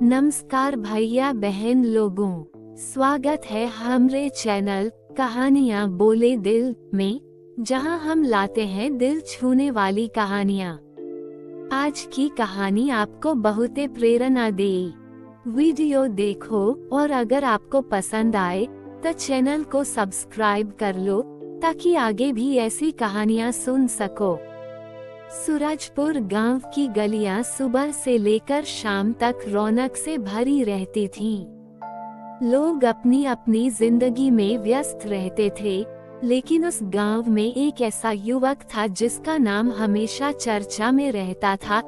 नमस्कार भैया बहन लोगों, स्वागत है हमारे चैनल कहानियाँ बोले दिल में, जहां हम लाते हैं दिल छूने वाली कहानियाँ। आज की कहानी आपको बहुत प्रेरणा देगी। वीडियो देखो और अगर आपको पसंद आए तो चैनल को सब्सक्राइब कर लो ताकि आगे भी ऐसी कहानियाँ सुन सको। सूरजपुर गांव की गलियां सुबह से लेकर शाम तक रौनक से भरी रहती थीं। लोग अपनी अपनी जिंदगी में व्यस्त रहते थे, लेकिन उस गांव में एक ऐसा युवक था जिसका नाम हमेशा चर्चा में रहता था,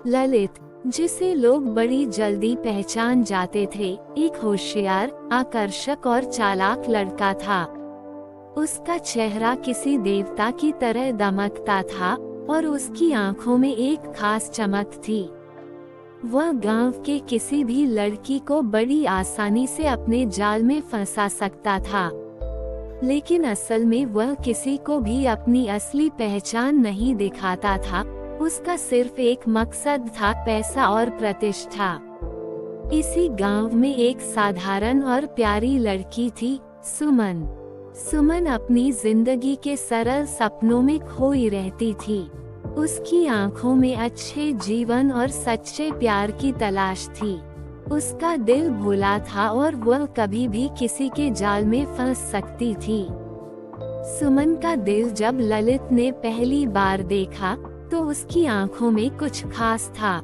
ललित, जिसे लोग बड़ी जल्दी पहचान जाते थे। एक होशियार, आकर्षक और चालाक लड़का था। उसका चेहरा किसी देवता की तरह दमकता था और उसकी आंखों में एक खास चमक थी। वह गांव के किसी भी लड़की को बड़ी आसानी से अपने जाल में फंसा सकता था, लेकिन असल में वह किसी को भी अपनी असली पहचान नहीं दिखाता था। उसका सिर्फ एक मकसद था, पैसा और प्रतिष्ठा। इसी गांव में एक साधारण और प्यारी लड़की थी, सुमन अपनी जिंदगी के सरल सपनों में खोई रहती थी। उसकी आंखों में अच्छे जीवन और सच्चे प्यार की तलाश थी। उसका दिल भोला था और वह कभी भी किसी के जाल में फंस सकती थी। सुमन का दिल जब ललित ने पहली बार देखा तो उसकी आंखों में कुछ खास था।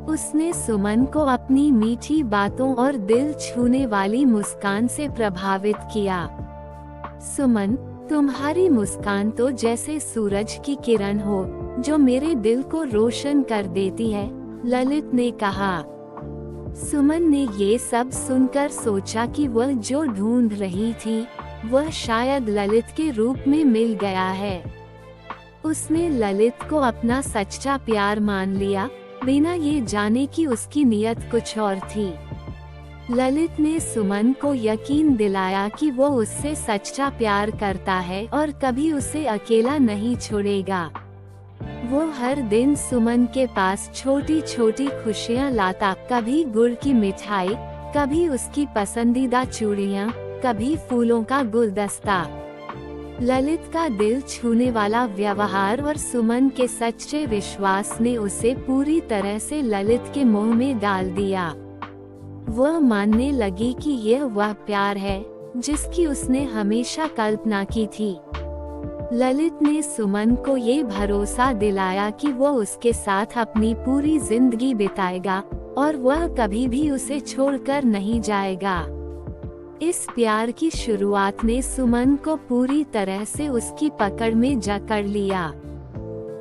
उसने सुमन को अपनी मीठी बातों और दिल छूने वाली मुस्कान से प्रभावित किया। सुमन, तुम्हारी मुस्कान तो जैसे सूरज की किरण हो जो मेरे दिल को रोशन कर देती है, ललित ने कहा। सुमन ने ये सब सुनकर सोचा कि वह जो ढूंढ रही थी वह शायद ललित के रूप में मिल गया है। उसने ललित को अपना सच्चा प्यार मान लिया, बिना ये जाने कि उसकी नियत कुछ और थी। ललित ने सुमन को यकीन दिलाया कि वो उससे सच्चा प्यार करता है और कभी उसे अकेला नहीं छोड़ेगा। वो हर दिन सुमन के पास छोटी छोटी खुशियाँ लाता, कभी गुड़ की मिठाई, कभी उसकी पसंदीदा चूड़ियाँ, कभी फूलों का गुलदस्ता। ललित का दिल छूने वाला व्यवहार और सुमन के सच्चे विश्वास ने उसे पूरी तरह से ललित के मोह में डाल दिया। वह मानने लगी कि यह वह प्यार है जिसकी उसने हमेशा कल्पना की थी। ललित ने सुमन को ये भरोसा दिलाया कि वो उसके साथ अपनी पूरी जिंदगी बिताएगा और वह कभी भी उसे छोड़कर नहीं जाएगा। इस प्यार की शुरुआत ने सुमन को पूरी तरह से उसकी पकड़ में जकड़ लिया,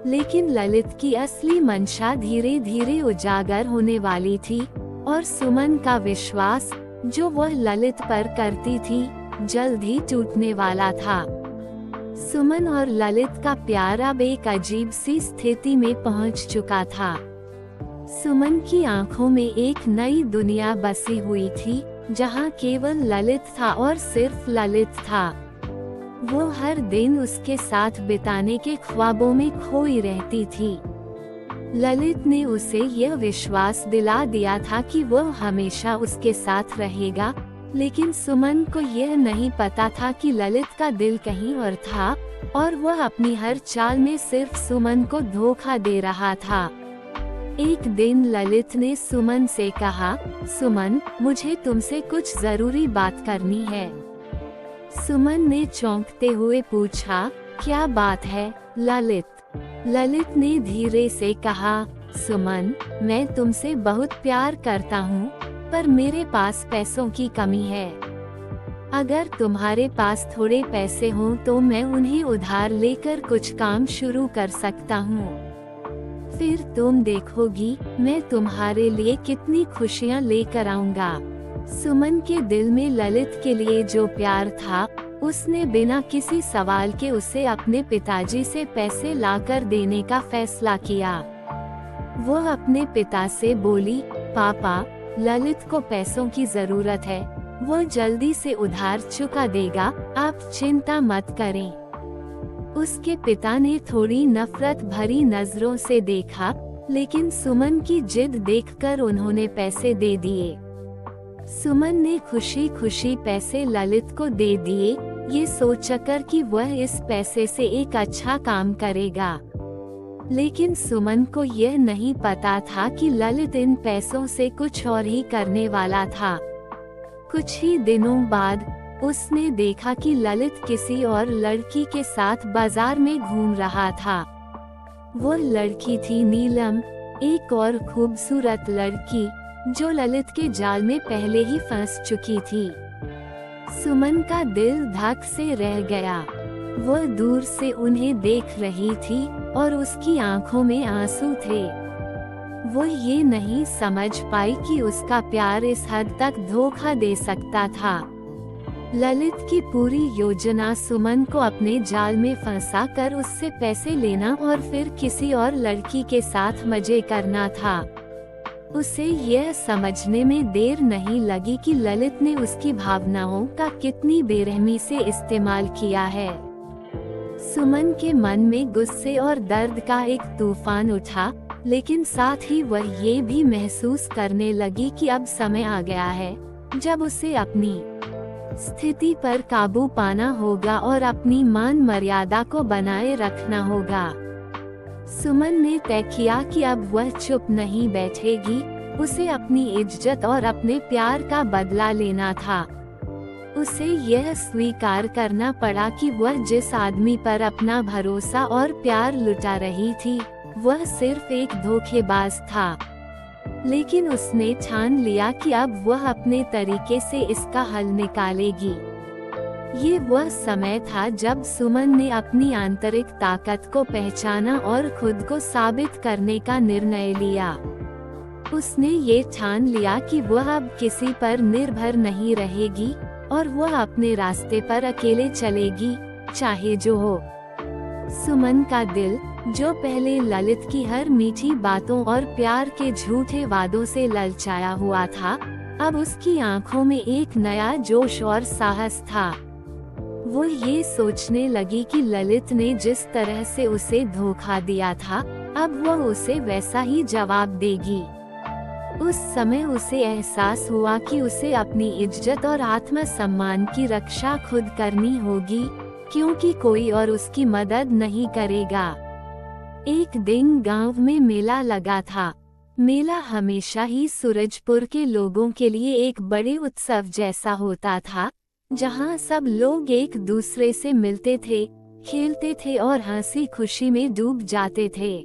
लेकिन ललित की असली मंशा धीरे धीरे उजागर होने वाली थी और सुमन का विश्वास जो वह ललित पर करती थी जल्द ही टूटने वाला था। सुमन और ललित का प्यार अब एक अजीब सी स्थिति में पहुंच चुका था। सुमन की आंखों में एक नई दुनिया बसी हुई थी, जहां केवल ललित था और सिर्फ ललित था। वो हर दिन उसके साथ बिताने के ख्वाबों में खोई रहती थी। ललित ने उसे यह विश्वास दिला दिया था कि वह हमेशा उसके साथ रहेगा, लेकिन सुमन को यह नहीं पता था कि ललित का दिल कहीं और था और वह अपनी हर चाल में सिर्फ सुमन को धोखा दे रहा था। एक दिन ललित ने सुमन से कहा, सुमन, मुझे तुमसे कुछ जरूरी बात करनी है। सुमन ने चौंकते हुए पूछा, क्या बात है ललित? ललित ने धीरे से कहा, सुमन, मैं तुमसे बहुत प्यार करता हूँ, पर मेरे पास पैसों की कमी है। अगर तुम्हारे पास थोड़े पैसे हों तो मैं उन्हें उधार लेकर कुछ काम शुरू कर सकता हूँ। फिर तुम देखोगी मैं तुम्हारे लिए कितनी खुशियाँ लेकर आऊँगा। सुमन के दिल में ललित के लिए जो प्यार था, उसने बिना किसी सवाल के उसे अपने पिताजी से पैसे लाकर देने का फैसला किया। वो अपने पिता से बोली, पापा, ललित को पैसों की जरूरत है, वो जल्दी से उधार चुका देगा, आप चिंता मत करें। उसके पिता ने थोड़ी नफरत भरी नजरों से देखा, लेकिन सुमन की जिद देखकर उन्होंने पैसे दे दिए। सुमन ने खुशी खुशी पैसे ललित को दे दिए, ये सोचकर कि वह इस पैसे से एक अच्छा काम करेगा। लेकिन सुमन को यह नहीं पता था कि ललित इन पैसों से कुछ और ही करने वाला था। कुछ ही दिनों बाद उसने देखा कि ललित किसी और लड़की के साथ बाजार में घूम रहा था। वो लड़की थी नीलम, एक और खूबसूरत लड़की जो ललित के जाल में पहले ही फंस चुकी थी। सुमन का दिल धक से रह गया। वह दूर से उन्हें देख रही थी और उसकी आंखों में आंसू थे। वो ये नहीं समझ पाई कि उसका प्यार इस हद तक धोखा दे सकता था। ललित की पूरी योजना सुमन को अपने जाल में फंसा कर उससे पैसे लेना और फिर किसी और लड़की के साथ मजे करना था। उसे यह समझने में देर नहीं लगी कि ललित ने उसकी भावनाओं का कितनी बेरहमी से इस्तेमाल किया है। सुमन के मन में गुस्से और दर्द का एक तूफान उठा, लेकिन साथ ही वह ये भी महसूस करने लगी कि अब समय आ गया है जब उसे अपनी स्थिति पर काबू पाना होगा और अपनी मान मर्यादा को बनाए रखना होगा। सुमन ने तय किया कि अब वह चुप नहीं बैठेगी, उसे अपनी इज्जत और अपने प्यार का बदला लेना था। उसे यह स्वीकार करना पड़ा कि वह जिस आदमी पर अपना भरोसा और प्यार लुटा रही थी, वह सिर्फ एक धोखेबाज था। लेकिन उसने ठान लिया कि अब वह अपने तरीके से इसका हल निकालेगी। ये वह समय था जब सुमन ने अपनी आंतरिक ताकत को पहचाना और खुद को साबित करने का निर्णय लिया। उसने ये ठान लिया कि वह अब किसी पर निर्भर नहीं रहेगी और वह अपने रास्ते पर अकेले चलेगी, चाहे जो हो। सुमन का दिल, जो पहले ललित की हर मीठी बातों और प्यार के झूठे वादों से ललचाया हुआ था, अब उसकी आंखों में एक नया जोश और साहस था। वो ये सोचने लगी कि ललित ने जिस तरह से उसे धोखा दिया था, अब वह उसे वैसा ही जवाब देगी। उस समय उसे एहसास हुआ कि उसे अपनी इज्जत और आत्मसम्मान की रक्षा खुद करनी होगी, क्योंकि कोई और उसकी मदद नहीं करेगा। एक दिन गांव में मेला लगा था। मेला हमेशा ही सूरजपुर के लोगों के लिए एक बड़े उत्सव जैसा होता था, जहां सब लोग एक दूसरे से मिलते थे, खेलते थे और हंसी खुशी में डूब जाते थे।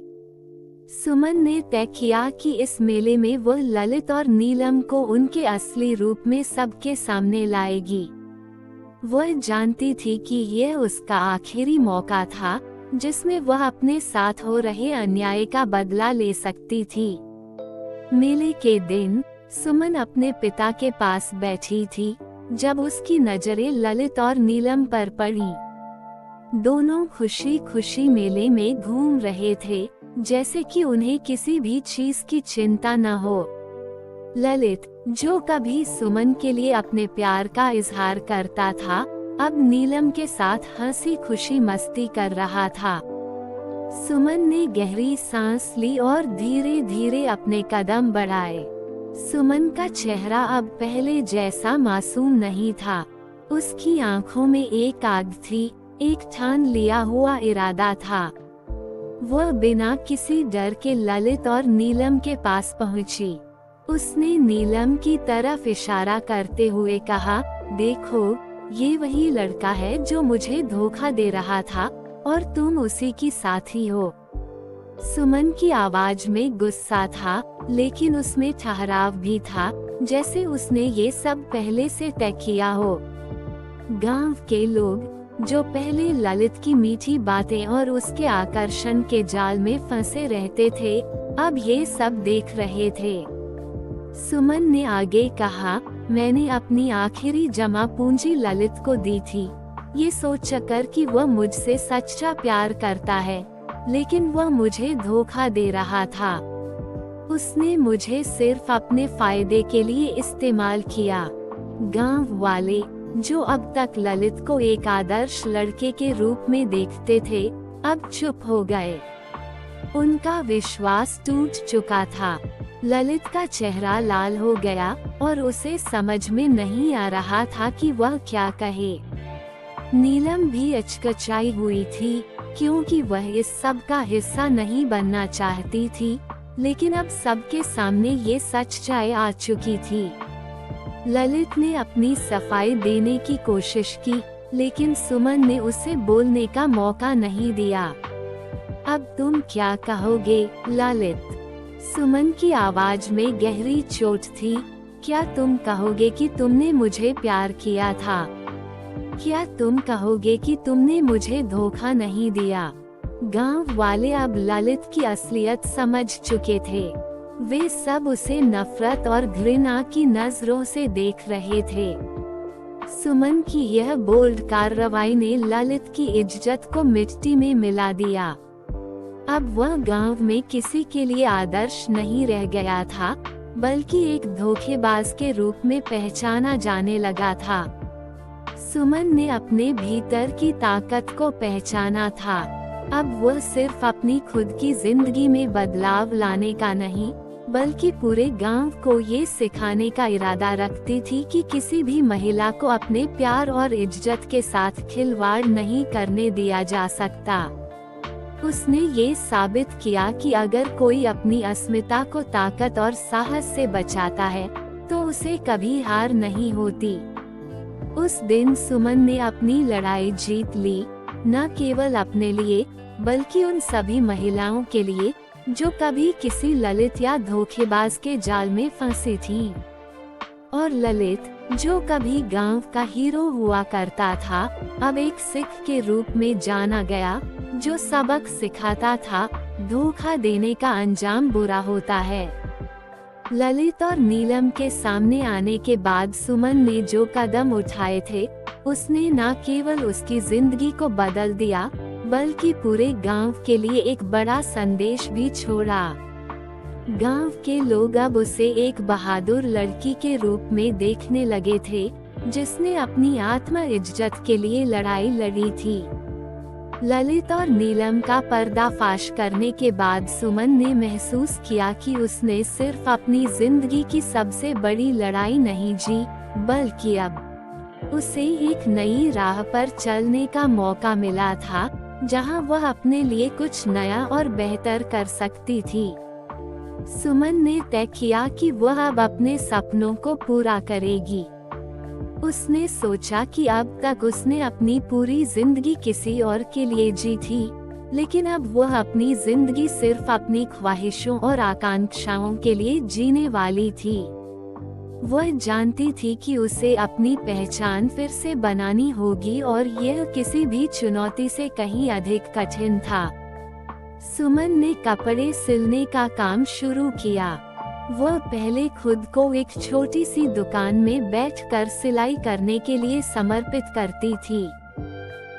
सुमन ने तय किया कि इस मेले में वह ललित और नीलम को उनके असली रूप में सबके सामने लाएगी। वह जानती थी कि यह उसका आखिरी मौका था जिसमें वह अपने साथ हो रहे अन्याय का बदला ले सकती थी। मेले के दिन सुमन अपने पिता के पास बैठी थी जब उसकी नजरें ललित और नीलम पर पड़ी। दोनों खुशी खुशी मेले में घूम रहे थे, जैसे कि उन्हें किसी भी चीज की चिंता न हो। ललित, जो कभी सुमन के लिए अपने प्यार का इजहार करता था, अब नीलम के साथ हंसी खुशी मस्ती कर रहा था। सुमन ने गहरी सांस ली और धीरे धीरे अपने कदम बढ़ाए। सुमन का चेहरा अब पहले जैसा मासूम नहीं था। उसकी आंखों में एक आग थी, एक ठान लिया हुआ इरादा था। वह बिना किसी डर के ललित और नीलम के पास पहुंची। उसने नीलम की तरफ इशारा करते हुए कहा, देखो, ये वही लड़का है जो मुझे धोखा दे रहा था और तुम उसी की साथी हो। सुमन की आवाज में गुस्सा था, लेकिन उसमें ठहराव भी था, जैसे उसने ये सब पहले से तय किया हो। गांव के लोग, जो पहले ललित की मीठी बातें और उसके आकर्षण के जाल में फंसे रहते थे, अब ये सब देख रहे थे। सुमन ने आगे कहा, मैंने अपनी आखिरी जमा पूंजी ललित को दी थी, ये सोचकर कि वह मुझसे सच्चा प्यार करता है, लेकिन वह मुझे धोखा दे रहा था। उसने मुझे सिर्फ अपने फायदे के लिए इस्तेमाल किया। गांव वाले, जो अब तक ललित को एक आदर्श लड़के के रूप में देखते थे, अब चुप हो गए। उनका विश्वास टूट चुका था। ललित का चेहरा लाल हो गया और उसे समझ में नहीं आ रहा था कि वह क्या कहे। नीलम भी अचकचाई हुई थी, क्योंकि वह इस सब का हिस्सा नहीं बनना चाहती थी, लेकिन अब सबके सामने ये सच्चाई आ चुकी थी। ललित ने अपनी सफाई देने की कोशिश की, लेकिन सुमन ने उसे बोलने का मौका नहीं दिया। अब तुम क्या कहोगे, ललित? सुमन की आवाज में गहरी चोट थी। क्या तुम कहोगे कि तुमने मुझे प्यार किया था? क्या तुम कहोगे कि तुमने मुझे धोखा नहीं दिया? गांव वाले अब ललित की असलियत समझ चुके थे। वे सब उसे नफरत और घृणा की नजरों से देख रहे थे। सुमन की यह बोल्ड कार्रवाई ने ललित की इज्जत को मिट्टी में मिला दिया। अब वह गांव में किसी के लिए आदर्श नहीं रह गया था, बल्कि एक धोखेबाज के रूप में पहचाना जाने लगा था। सुमन ने अपने भीतर की ताकत को पहचाना था। अब वह सिर्फ अपनी खुद की जिंदगी में बदलाव लाने का नहीं, बल्कि पूरे गांव को ये सिखाने का इरादा रखती थी कि किसी भी महिला को अपने प्यार और इज्जत के साथ खिलवाड़ नहीं करने दिया जा सकता। उसने ये साबित किया कि अगर कोई अपनी अस्मिता को ताकत और साहस से बचाता है, तो उसे कभी हार नहीं होती। उस दिन सुमन ने अपनी लड़ाई जीत ली, न केवल अपने लिए, बल्कि उन सभी महिलाओं के लिए जो कभी किसी ललित या धोखेबाज के जाल में फंसी थीं। और ललित, जो कभी गांव का हीरो हुआ करता था, अब एक सिख के रूप में जाना गया, जो सबक सिखाता था, धोखा देने का अंजाम बुरा होता है। ललित और नीलम के सामने आने के बाद सुमन ने जो कदम उठाए थे, उसने न केवल उसकी जिंदगी को बदल दिया, बल्कि पूरे गांव के लिए एक बड़ा संदेश भी छोड़ा। गांव के लोग अब उसे एक बहादुर लड़की के रूप में देखने लगे थे, जिसने अपनी आत्म इज्जत के लिए लड़ाई लड़ी थी। ललित और नीलम का पर्दाफाश करने के बाद सुमन ने महसूस किया कि उसने सिर्फ अपनी जिंदगी की सबसे बड़ी लड़ाई नहीं जी, बल्कि अब उसे एक नई राह पर चलने का मौका मिला था, जहां वह अपने लिए कुछ नया और बेहतर कर सकती थी। सुमन ने तय किया कि वह अब अपने सपनों को पूरा करेगी। उसने सोचा कि अब तक उसने अपनी पूरी जिंदगी किसी और के लिए जी थी, लेकिन अब वह अपनी जिंदगी सिर्फ अपनी ख्वाहिशों और आकांक्षाओं के लिए जीने वाली थी। वह जानती थी कि उसे अपनी पहचान फिर से बनानी होगी, और यह किसी भी चुनौती से कहीं अधिक कठिन था। सुमन ने कपड़े सिलने का काम शुरू किया। वह पहले खुद को एक छोटी सी दुकान में बैठकर सिलाई करने के लिए समर्पित करती थी।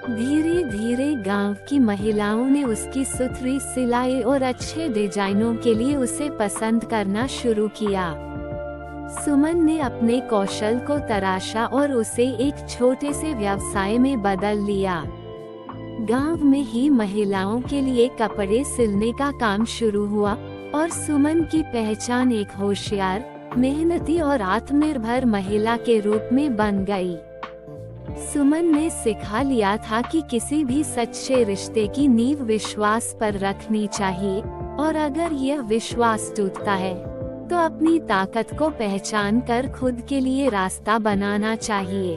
धीरे धीरे गांव की महिलाओं ने उसकी सुथरी सिलाई और अच्छे डिजाइनों के लिए उसे पसंद करना शुरू किया। सुमन ने अपने कौशल को तराशा और उसे एक छोटे से व्यवसाय में बदल लिया। गांव में ही महिलाओं के लिए कपड़े सिलने का काम शुरू हुआ, और सुमन की पहचान एक होशियार, मेहनती और आत्मनिर्भर महिला के रूप में बन गई। सुमन ने सिखा लिया था कि किसी भी सच्चे रिश्ते की नींव विश्वास पर रखनी चाहिए, और अगर यह विश्वास टूटता है, तो अपनी ताकत को पहचान कर खुद के लिए रास्ता बनाना चाहिए।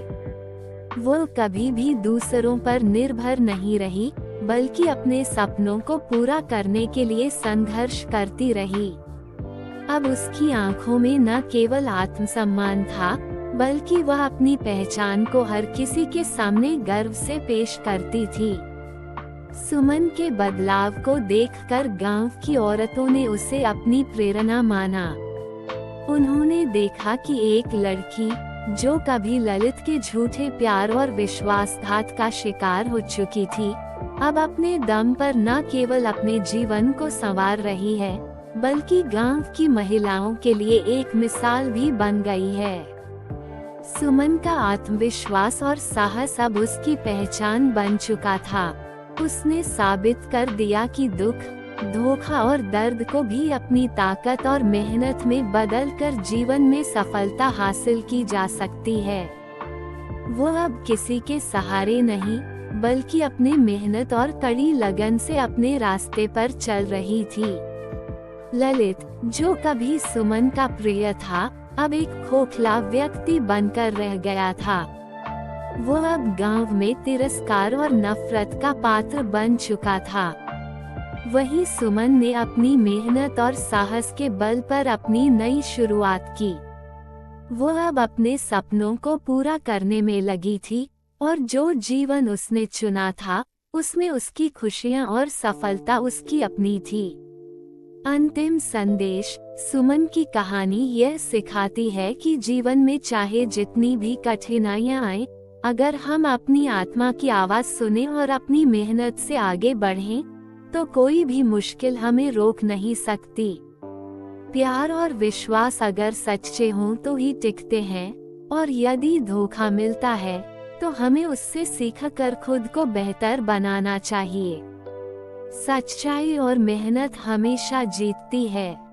वो कभी भी दूसरों पर निर्भर नहीं रही, बल्कि अपने सपनों को पूरा करने के लिए संघर्ष करती रही। अब उसकी आंखों में न केवल आत्मसम्मान था, बल्कि वह अपनी पहचान को हर किसी के सामने गर्व से पेश करती थी। सुमन के बदलाव को देखकर गांव की औरतों ने उसे अपनी प्रेरणा माना। उन्होंने देखा कि एक लड़की, जो कभी ललित के झूठे प्यार और विश्वासघात का शिकार हो चुकी थी, अब अपने दम पर न केवल अपने जीवन को संवार रही है, बल्कि गांव की महिलाओं के लिए एक मिसाल भी बन गई है। सुमन का आत्मविश्वास और साहस अब उसकी पहचान बन चुका था। उसने साबित कर दिया कि दुख, धोखा और दर्द को भी अपनी ताकत और मेहनत में बदलकर जीवन में सफलता हासिल की जा सकती है। वो अब किसी के सहारे नहीं, बल्कि अपने मेहनत और कड़ी लगन से अपने रास्ते पर चल रही थी। ललित, जो कभी सुमन का प्रिय था, अब एक खोखला व्यक्ति बनकर रह गया था। वो अब गांव में तिरस्कार और नफरत का पात्र बन चुका था। वहीं सुमन ने अपनी मेहनत और साहस के बल पर अपनी नई शुरुआत की। वो अब अपने सपनों को पूरा करने में लगी थी, और जो जीवन उसने चुना था, उसमें उसकी खुशियां और सफलता उसकी अपनी थी। अंतिम संदेश। सुमन की कहानी यह सिखाती है कि जीवन में चाहे जितनी भी कठिनाइयां आए, अगर हम अपनी आत्मा की आवाज सुने और अपनी मेहनत से आगे बढ़ें, तो कोई भी मुश्किल हमें रोक नहीं सकती। प्यार और विश्वास अगर सच्चे हों तो ही टिकते हैं, और यदि धोखा मिलता है तो हमें उससे सीखकर खुद को बेहतर बनाना चाहिए। सच्चाई और मेहनत हमेशा जीतती है।